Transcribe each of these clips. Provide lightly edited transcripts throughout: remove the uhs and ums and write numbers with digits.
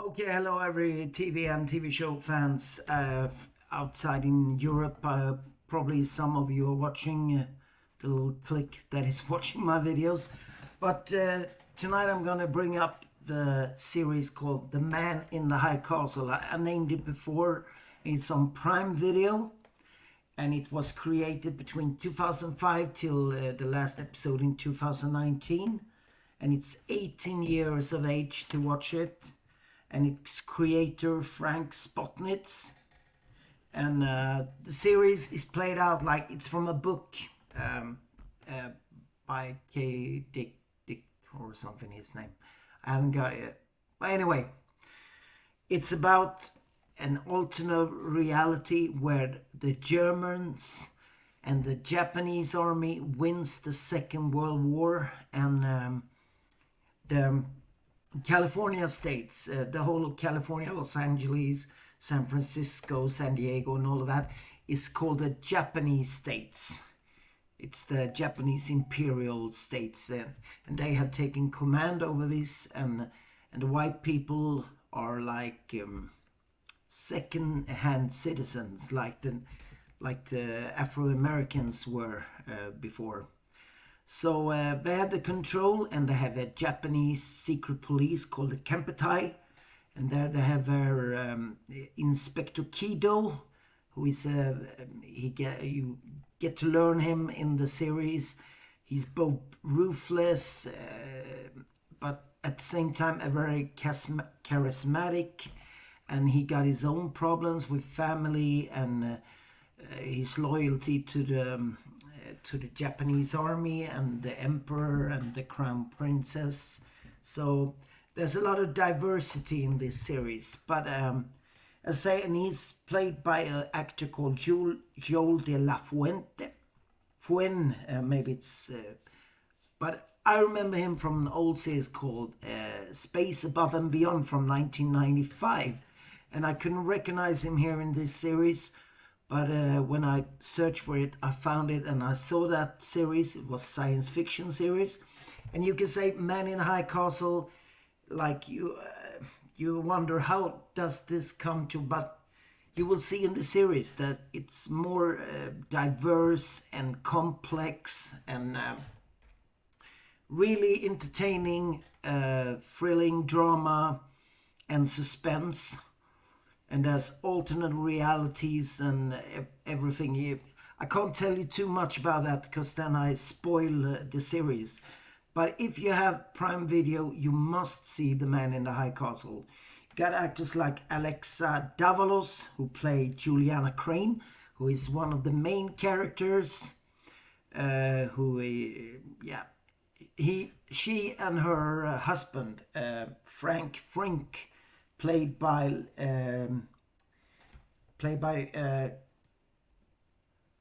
Okay, hello every TV and TV show fans outside in Europe. Probably some of you are watching the little click that is watching my videos. But tonight I'm gonna bring up the series called The Man in the High Castle. I named it before. It's on Prime Video, and it was created between 2005 till the last episode in 2019, and it's 18 years of age to watch it, and its creator Frank Spotnitz. And the series is played out like it's from a book um, uh, by Dick or something, his name. I haven't got it. But anyway, it's about an alternate reality where the Germans and the Japanese army wins the Second World War, and the California states, the whole of California, Los Angeles, San Francisco, San Diego, and all of that is called the Japanese states. It's the Japanese imperial states, and they have taken command over this, and the white people are like second-hand citizens, like the Afro Americans were before. So they have the control, and they have a Japanese secret police called the Kempeitai, and there they have their Inspector Kido, who is you get to learn him in the series. He's both ruthless, but at the same time a very charismatic, and he got his own problems with family and his loyalty to the Japanese army and the emperor and the crown princess. So there's a lot of diversity in this series. But as I say, and he's played by an actor called Joel de la Fuente. Maybe it's. But I remember him from an old series called Space Above and Beyond from 1995. And I couldn't recognize him here in this series. But when I searched for it, I found it, and I saw that series. It was a science fiction series. And you can say Man in the High Castle, like you wonder how does this come to, but you will see in the series that it's more diverse and complex and really entertaining, thrilling drama and suspense. And there's alternate realities and everything. I can't tell you too much about that because then I spoil the series. But if you have Prime Video, you must see The Man in the High Castle. You got actors like Alexa Davalos, who play Juliana Crane, who is one of the main characters. She and her husband, Frank Frink, played by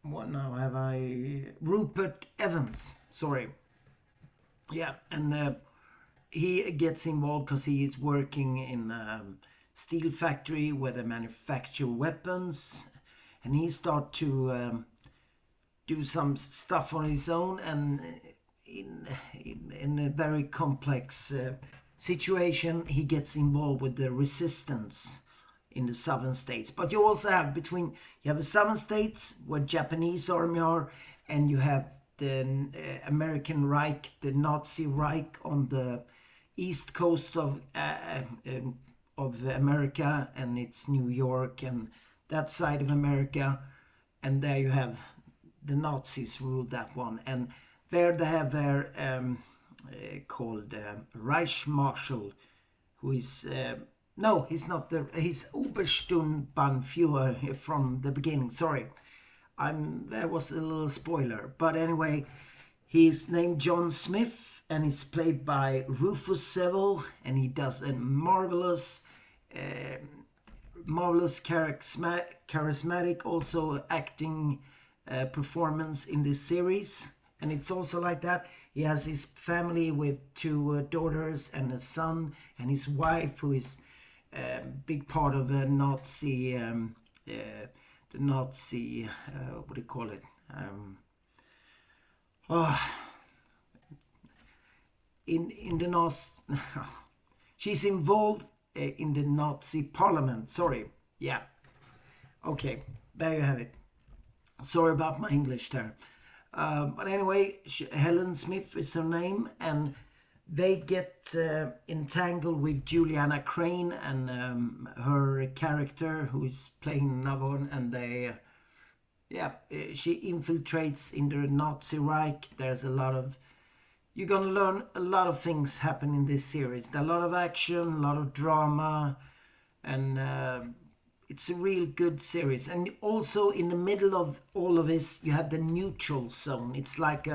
what now have I? Rupert Evans. Sorry. Yeah, and he gets involved because he is working in a steel factory where they manufacture weapons, and he start to do some stuff on his own, and in a very complex situation, he gets involved with the resistance in the southern states. But you also have you have the southern states where Japanese army are, and you have the American Reich, the Nazi Reich on the east coast of America, and it's New York and that side of America, and there you have the Nazis ruled that one, and there they have their called Reichsmarschall, who is no, he's not he's Obersturmbannführer from the beginning. Sorry, there was a little spoiler, but anyway, he's named John Smith, and he's played by Rufus Sewell, and he does a marvelous charismatic also acting performance in this series. And it's also like that. He has his family with two daughters and a son, and his wife, who is a big part of the Nazi, what do you call it? In the Nazi, she's involved in the Nazi parliament. Sorry, yeah. Okay, there you have it. Sorry about my English there. But anyway, Helen Smith is her name, and they get entangled with Juliana Crane and her character, who is playing another one, and she infiltrates in the Nazi Reich. There's a lot of, you're gonna learn a lot of things happen in this series. There's a lot of action, a lot of drama, and it's a real good series. And also in the middle of all of this, you have the neutral zone. It's like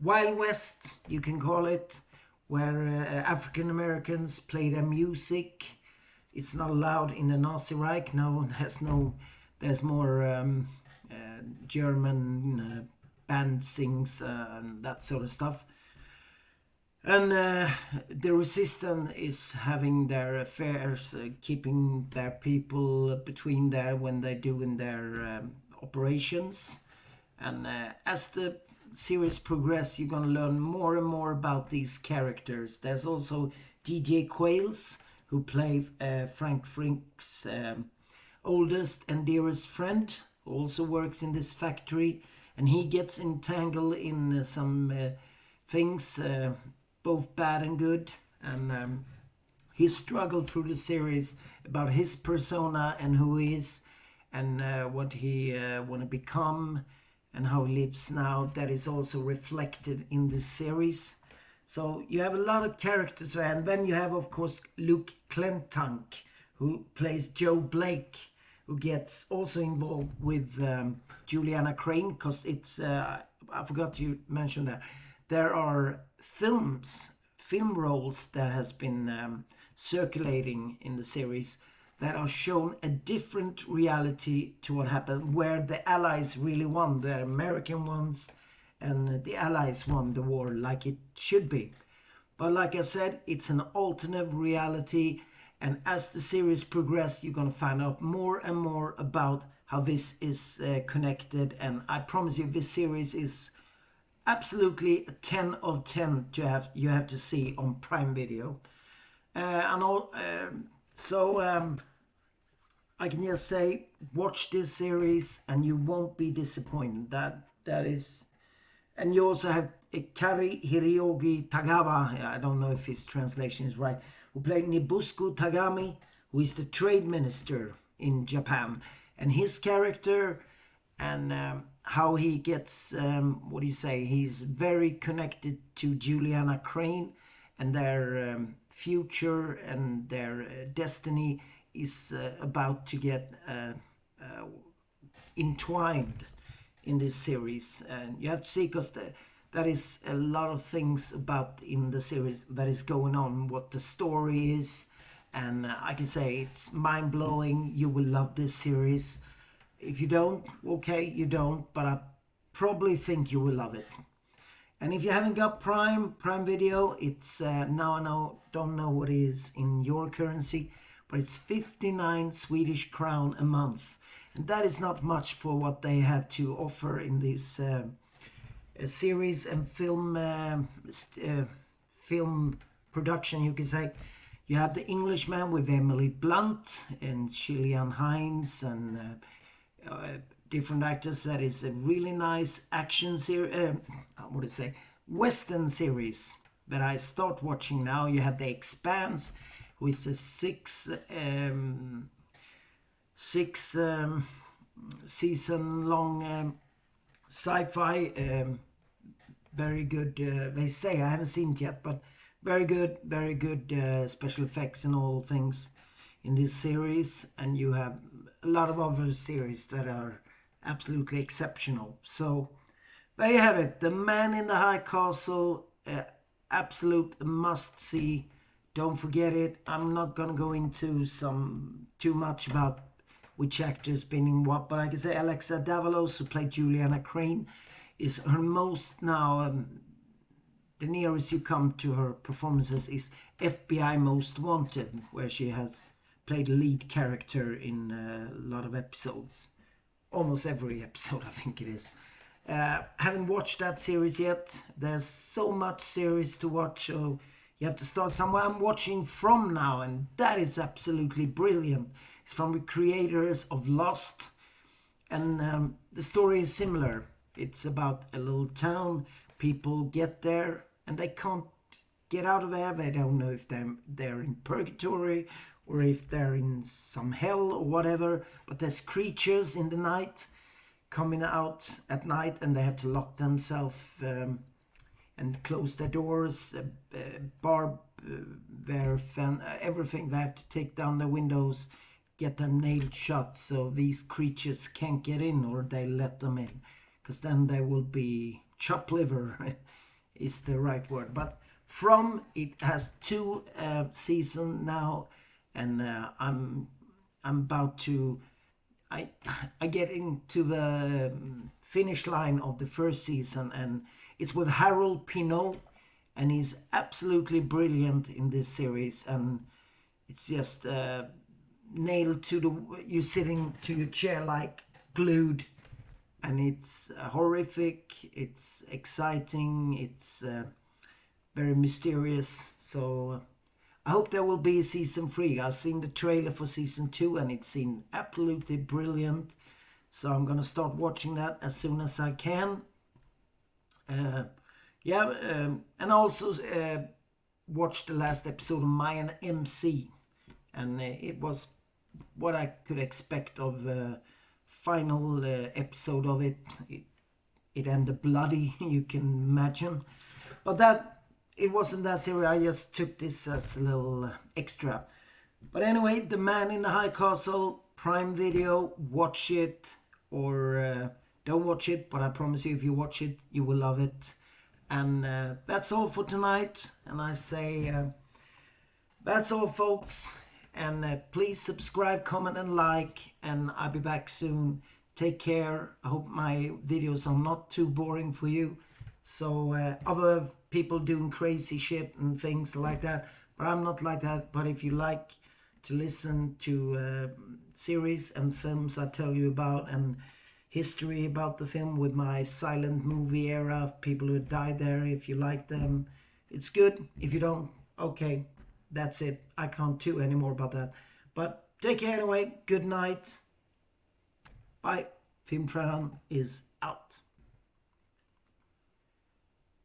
Wild West, you can call it, where African Americans play their music. It's not allowed in the Nazi Reich. No, there's more German band sings and that sort of stuff. And the resistance is having their affairs, keeping their people between there when they're doing their operations. And as the series progress, you're going to learn more and more about these characters. There's also DJ Quails, who play Frank Frink's oldest and dearest friend, who also works in this factory, and he gets entangled in some things, both bad and good, and he struggled through the series about his persona and who he is, and what he want to become, and how he lives now. That is also reflected in this series. So you have a lot of characters there. And then you have, of course, Luke Clentank, who plays Joe Blake, who gets also involved with Juliana Crane, because it's, I forgot to mention that, there are film roles that has been circulating in the series that are shown a different reality to what happened, where the Allies really won, the American ones, and the Allies won the war like it should be. But like I said, it's an alternate reality, and as the series progresses, you're going to find out more and more about how this is connected. And I promise you, this series is absolutely a 10 of 10 you have to see on Prime Video. I can just say, watch this series and you won't be disappointed. That is. And you also have Kari Hirogi Tagawa, I don't know if his translation is right, who played Nibusuku Tagami, who is the trade minister in Japan. And his character and how he gets, he's very connected to Juliana Crane, and their future and their destiny is about to get entwined in this series. And you have to see, because that is a lot of things about in the series that is going on, what the story is. And I can say it's mind-blowing. You will love this series. If you don't, okay, you don't, but I probably think you will love it. And if you haven't got Prime Video, it's now I don't know what it is in your currency, but it's 59 Swedish crown a month. And that is not much for what they have to offer in this series and film production, you can say. You have The Englishman with Emily Blunt and Cillian Hines and different actors. That is a really nice action series, Western series that I start watching now. You have The Expanse, who is a six season long sci-fi, very good. They say, I haven't seen it yet, but very good special effects and all things in this series. And you have a lot of other series that are absolutely exceptional. So there you have it, The Man in the High Castle, absolute must see. Don't forget it. I'm not gonna go into too much about which actor's been in what, but I can say Alexa Davalos, who played Juliana Crane, is her most now. The nearest you come to her performances is FBI Most Wanted, where she has played a lead character in a lot of episodes. Almost every episode, I think it is. Haven't watched that series yet. There's so much series to watch, so You have to start somewhere. I'm watching From now, and that is absolutely brilliant. It's from the creators of Lost, and the story is similar. It's about a little town. People get there and they can't get out of there. They don't know if they're in purgatory or if they're in some hell or whatever. But there's creatures in the night coming out at night, and they have to lock themselves and close their doors, barb their everything. They have to take down the windows, get them nailed shut so these creatures can't get in, or they let them in, because then they will be chop liver is the right word. But From, it has 2 seasons now, and I'm about to I get into the finish line of the first season, and it's with Harold Pinot, and he's absolutely brilliant in this series, and it's just nailed to you're sitting to your chair like glued, and it's horrific, it's exciting, it's very mysterious. So I hope there will be a season 3. I've seen the trailer for season 2 and it seemed absolutely brilliant. So I'm gonna start watching that as soon as I can. And also watched the last episode of Mayan MC, and it was what I could expect of the final episode of it. It ended bloody, you can imagine, but that it wasn't that serious. I just took this as a little extra. But anyway, The Man in the High Castle, Prime Video, watch it, or don't watch it, but I promise you if you watch it you will love it. And that's all for tonight, and I say that's all, folks, and please subscribe, comment and like, and I'll be back soon. Take care. I hope my videos are not too boring for you. So other people doing crazy shit and things like that, but I'm not like that. But if you like to listen to series and films I tell you about, and history about the film with my silent movie era, people who died there, if you like them, it's good. If you don't, okay, that's it. I can't do any more about that. But take care anyway. Good night. Bye. Filmfrellan is out.